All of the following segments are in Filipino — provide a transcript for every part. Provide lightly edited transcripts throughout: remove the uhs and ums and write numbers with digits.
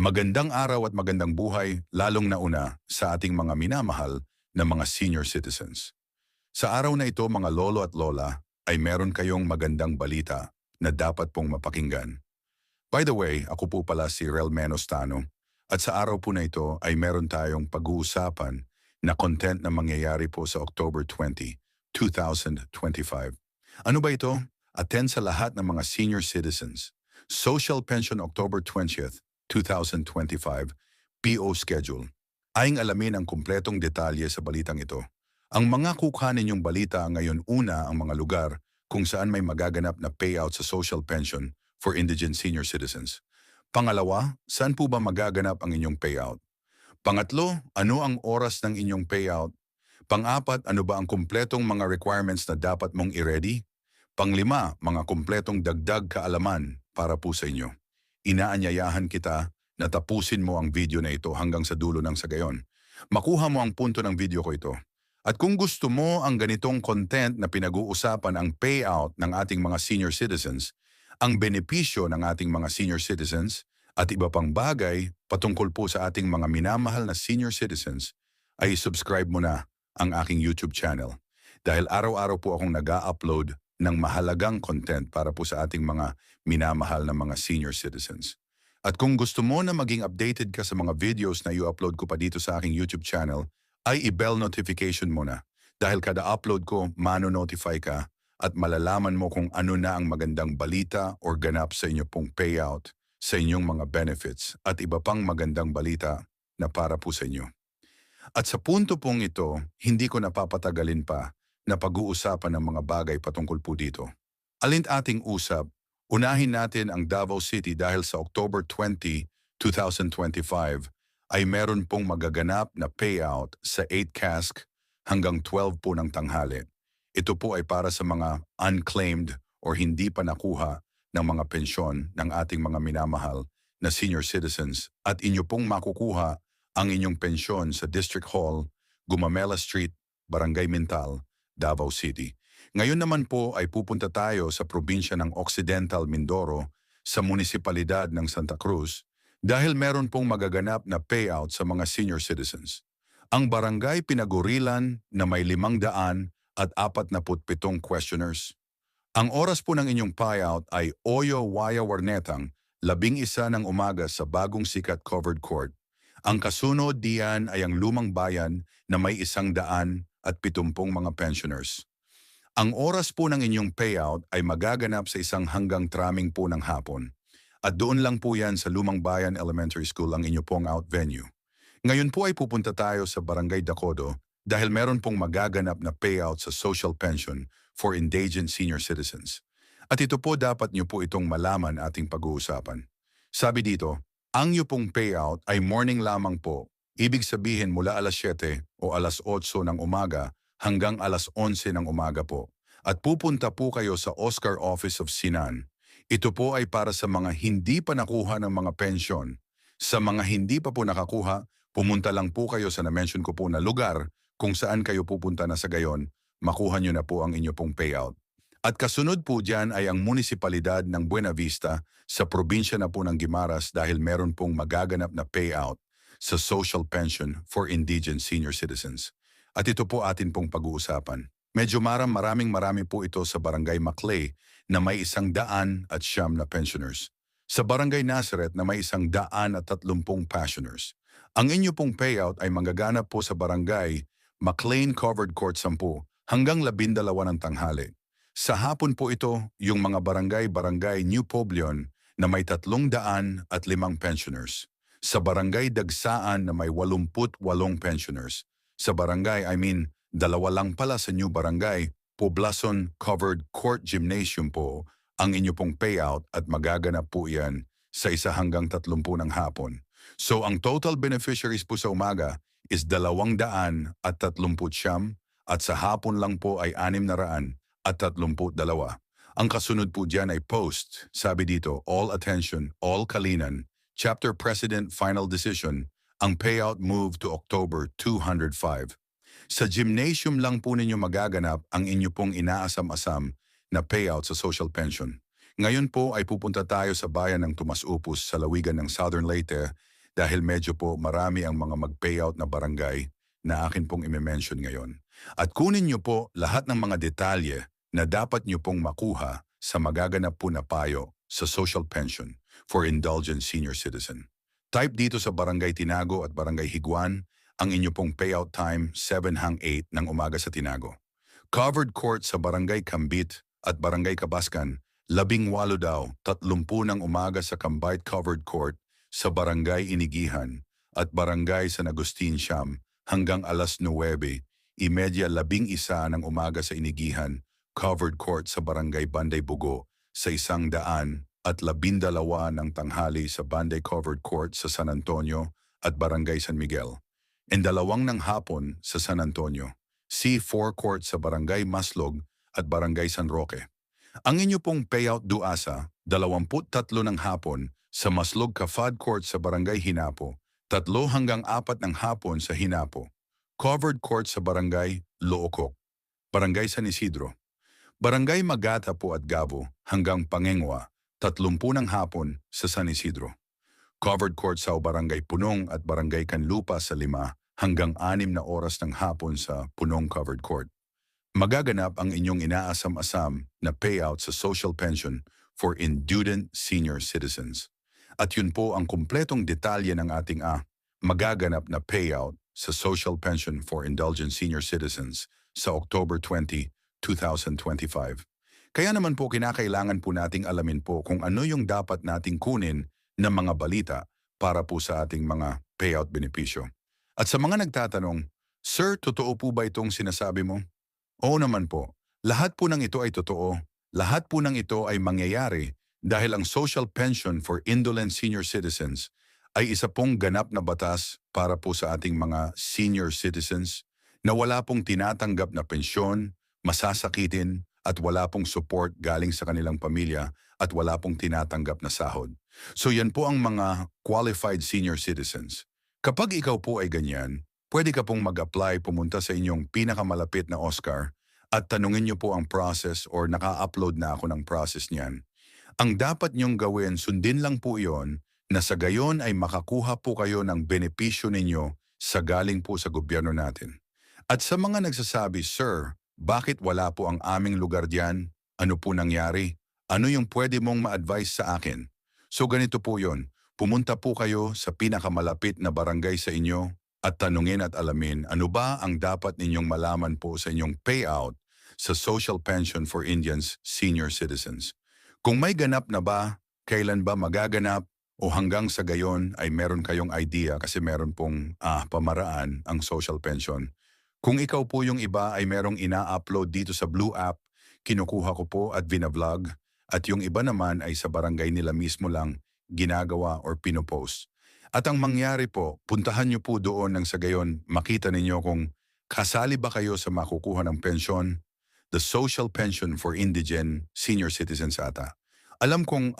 Magandang araw at magandang buhay, lalong nauna sa ating mga minamahal na mga senior citizens. Sa araw na ito mga lolo at lola ay meron kayong magandang balita na dapat pong mapakinggan. By the way, ako po pala si Rel Menostano at sa araw po na ito ay meron tayong pag-uusapan na content na mangyayari po sa October 20, 2025. Ano ba ito? Attend sa lahat ng mga senior citizens. Social Pension October 20, 2025 PO Schedule. Aing alamin ang kumpletong detalye sa balitang ito. Ang mga kukuhanin ninyong balita ngayon una ang mga lugar kung saan may magaganap na payout sa social pension for indigent senior citizens. Pangalawa, saan po ba magaganap ang inyong payout? Pangatlo, ano ang oras ng inyong payout? Pang-apat, ano ba ang kumpletong mga requirements na dapat mong i-ready? Panglima, mga kumpletong dagdag kaalaman para po sa inyo. Inaanyayahan kita na tapusin mo ang video na ito hanggang sa dulo ng sagayon. Makuha mo ang punto ng video ko ito. At kung gusto mo ang ganitong content na pinag-uusapan ang payout ng ating mga senior citizens, ang benepisyo ng ating mga senior citizens, at iba pang bagay patungkol po sa ating mga minamahal na senior citizens, ay subscribe mo na ang aking YouTube channel. Dahil araw-araw po akong nag-a-upload ng mahalagang content para po sa ating mga minamahal na mga senior citizens. At kung gusto mo na maging updated ka sa mga videos na i-upload ko pa dito sa aking YouTube channel, ay i-bell notification mo na. Dahil kada upload ko, mano-notify ka at malalaman mo kung ano na ang magandang balita or ganap sa inyo pong payout, sa inyong mga benefits at iba pang magandang balita na para po sa inyo. At sa punto pong ito, hindi ko napapatagalin pa na pag-uusapan ng mga bagay patungkol po dito. Alint ating usap, unahin natin ang Davao City dahil sa October 20, 2025 ay meron pong magaganap na payout sa 8 cask hanggang 12 po ng tanghali. Ito po ay para sa mga unclaimed or hindi pa nakuha ng mga pensyon ng ating mga minamahal na senior citizens at inyo pong makukuha ang inyong pensyon sa District Hall, Gumamela Street, Barangay Mintal, Davao City. Ngayon naman po ay pupunta tayo sa probinsya ng Occidental Mindoro sa munisipalidad ng Santa Cruz dahil meron pong magaganap na payout sa mga senior citizens. Ang barangay pinagurilan na may 547 questioners. Ang oras po ng inyong payout ay Oyo Waya Warnetang, 11 ng umaga sa Bagong Sikat Covered Court. Ang kasunod diyan ay ang Lumang Bayan na may 170 mga pensioners. Ang oras po ng inyong payout ay magaganap sa isang hanggang traming po ng hapon. At doon lang po yan sa Lumang Bayan Elementary School ang inyo pong out venue. Ngayon po ay pupunta tayo sa Barangay Dacodo dahil meron pong magaganap na payout sa social pension for indigent senior citizens. At ito po dapat niyo po itong malaman ating pag-uusapan. Sabi dito, ang iyo pong payout ay morning lamang po. Ibig sabihin mula alas 7 o alas 8 ng umaga hanggang alas 11 ng umaga po. At pupunta po kayo sa Oscar Office of Sinan. Ito po ay para sa mga hindi pa nakuha ng mga pensyon. Sa mga hindi pa po nakakuha, pumunta lang po kayo sa na-mention ko po na lugar kung saan kayo pupunta na sa gayon, makuha nyo na po ang inyo pong payout. At kasunod po dyan ay ang munisipalidad ng Buena Vista sa probinsya na po ng Guimaras dahil meron pong magaganap na payout sa social pension for indigent senior citizens. At ito po atin pong pag-uusapan. Medyo maraming po ito sa Barangay Maclay na may 100 at siyam na pensioners. Sa Barangay Nazareth na may 130 pensioners. Ang inyo pong payout ay magaganap po sa Barangay Maclean Covered Court 10 hanggang 12 ng tanghali. Sa hapon po ito, yung mga barangay New Poblacion na may 305 pensioners. Sa barangay Dagsaan na may 88 pensioners. Sa barangay, dalawa lang pala sa New Barangay, Poblacion Covered Court Gymnasium po ang inyo pong payout at magaganap po yan sa 1 hanggang 30 ng hapon. So ang total beneficiaries po sa umaga is 239 at sa hapon lang po ay 632. Ang kasunod po dyan ay post. Sabi dito, all attention, all kalinan, Chapter President Final Decision, ang payout move to October 205. Sa gymnasium lang po ninyo magaganap ang inyo pong inaasam-asam na payout sa social pension. Ngayon po ay pupunta tayo sa bayan ng Tumas Upos sa lawigan ng Southern Leyte dahil medyo po marami ang mga mag-payout na barangay na akin pong i-mention ngayon. At kunin niyo po lahat ng mga detalye na dapat niyo pong makuha sa magaganap po na payo sa social pension for indulgent senior citizen. Type dito sa Barangay Tinago at Barangay Higuan ang inyo pong payout time 7 hang 8 ng umaga sa Tinago. Covered court sa Barangay Kambit at Barangay Kabaskan, 18 daw, 30 ng umaga sa Combined Covered Court sa Barangay Inigihan at Barangay San Agustin Siam hanggang alas 9:30 ng umaga sa Inigihan, Covered Court sa Barangay Banday Bugo sa 100 at 12 ng tanghali sa Banday Covered Court sa San Antonio at Barangay San Miguel. And 2 ng hapon sa San Antonio. C4 Court sa Barangay Maslog at Barangay San Roque. Ang inyo pong payout duasa, 23 ng hapon sa Maslog Kafad Court sa Barangay Hinapo, 3 hanggang 4 ng hapon sa Hinapo. Covered Court sa Barangay Lookok, Barangay San Isidro. Barangay Magata po at Gabo hanggang Pangengwa, 30 ng hapon sa San Isidro. Covered Court sa Barangay Punong at Barangay Canlupa sa 5 hanggang 6 na oras ng hapon sa Punong Covered Court. Magaganap ang inyong inaasam-asam na payout sa social pension for indulgent senior citizens. At yun po ang kumpletong detalye ng ating magaganap na payout sa social pension for indulgent senior citizens sa October 20, 2025. Kaya naman po kinakailangan po nating alamin po kung ano yung dapat nating kunin na mga balita para po sa ating mga payout benepisyo. At sa mga nagtatanong, Sir, totoo po ba itong sinasabi mo? Oo naman po. Lahat po ng ito ay totoo. Lahat po ng ito ay mangyayari dahil ang Social Pension for Indolent Senior Citizens ay isa pong ganap na batas para po sa ating mga senior citizens na wala pong tinatanggap na pensyon, masasakitin at wala pong support galing sa kanilang pamilya at wala pong tinatanggap na sahod. So yan po ang mga qualified senior citizens. Kapag ikaw po ay ganyan, pwede ka pong mag-apply pumunta sa inyong pinakamalapit na Oscar at tanungin niyo po ang process or naka-upload na ako ng process niyan. Ang dapat niyong gawin, sundin lang po iyon na sa gayon ay makakuha po kayo ng benepisyo ninyo sa galing po sa gobyerno natin. At sa mga nagsasabi, Sir, bakit wala po ang aming lugar diyan? Ano po nangyari? Ano yung pwede mong ma-advise sa akin? So ganito po yon. Pumunta po kayo sa pinakamalapit na barangay sa inyo at tanungin at alamin ano ba ang dapat ninyong malaman po sa inyong payout sa Social Pension for Indians Senior Citizens. Kung may ganap na ba, kailan ba magaganap o hanggang sa gayon ay meron kayong idea kasi meron pong pamaraan ang social pension. Kung ikaw po yung iba ay merong ina-upload dito sa Blue App, kinukuha ko po at vina-vlog at yung iba naman ay sa barangay nila mismo lang ginagawa or pinopost. At ang mangyari po, puntahan niyo po doon nang sa gayon makita ninyo kung kasali ba kayo sa makukuha ng pensyon, the Social Pension for Indigent Senior Citizens ata. Alam kong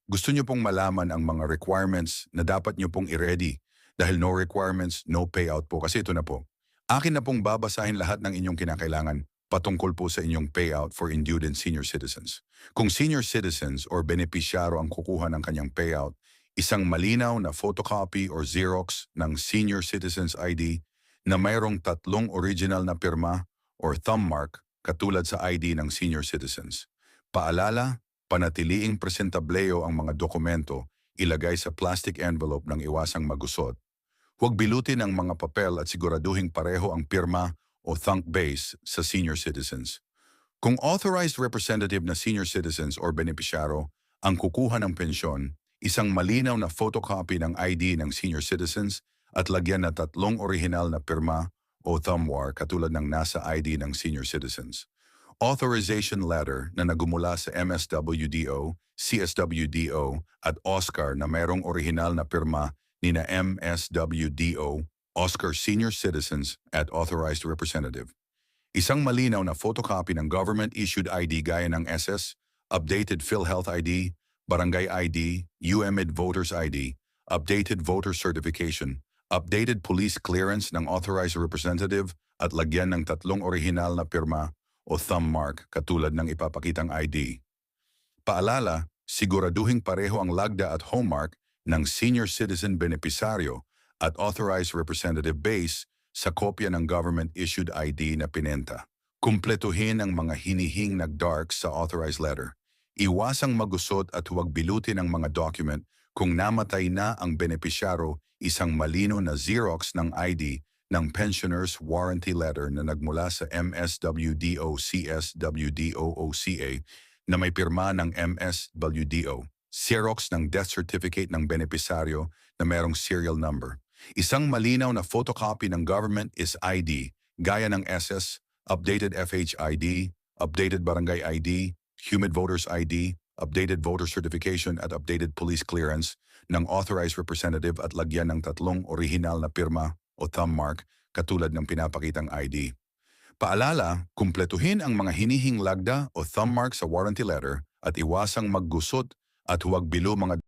gusto niyo pong malaman ang mga requirements na dapat niyo pong i-ready dahil no requirements, no payout po kasi ito na po. Akin na pong babasahin lahat ng inyong kinakailangan patungkol po sa inyong payout for indulgent senior citizens. Kung senior citizens or benepisyaro ang kukuha ng kanyang payout, isang malinaw na photocopy or Xerox ng Senior Citizens ID na mayroong 3 original na pirma or thumb mark katulad sa ID ng senior citizens. Paalala, panatiliing presentableo ang mga dokumento, ilagay sa plastic envelope ng iwasang magusot. Huwag bilutin ang mga papel at siguraduhing pareho ang pirma o thumb base sa senior citizens. Kung authorized representative na senior citizens or benepisyaro ang kukuha ng pensyon, isang malinaw na photocopy ng ID ng senior citizens at lagyan na 3 orihinal na pirma o thumb mark katulad ng nasa ID ng senior citizens. Authorization letter na nagumula sa MSWDO, CSWDO at Oscar na mayroong orihinal na pirma ni na MSWDO, Oscar Senior Citizens at Authorized Representative. Isang malinaw na photocopy ng government-issued ID gaya ng SS, updated PhilHealth ID, Barangay ID, UMID Voters ID, updated voter certification, updated police clearance ng Authorized Representative at lagyan ng 3 orihinal na pirma o thumb mark katulad ng ipapakitang ID. Paalala, siguraduhing pareho ang lagda at home mark ng senior citizen benepisaryo at authorized representative base sa kopya ng government-issued ID na pinenta. Kumpletuhin ang mga hinihing nag-dark sa authorized letter. Iwasang magusot at huwag bilutin ang mga document kung namatay na ang benepisyaro, isang malino na Xerox ng ID ng pensioner's warranty letter na nagmula sa MSWDO CSWDO-OCA na may pirma ng MSWDO. Xerox ng death certificate ng benepisaryo na merong serial number. Isang malinaw na photocopy ng government is ID, gaya ng SS, updated FHID, updated barangay ID, humid voters ID, updated voter certification at updated police clearance ng authorized representative at lagyan ng 3 orihinal na pirma o thumb mark katulad ng pinapakitang ID. Paalala, kumpletuhin ang mga hinihing lagda o thumb mark sa warranty letter at iwasang maggusot at huwag bilo mga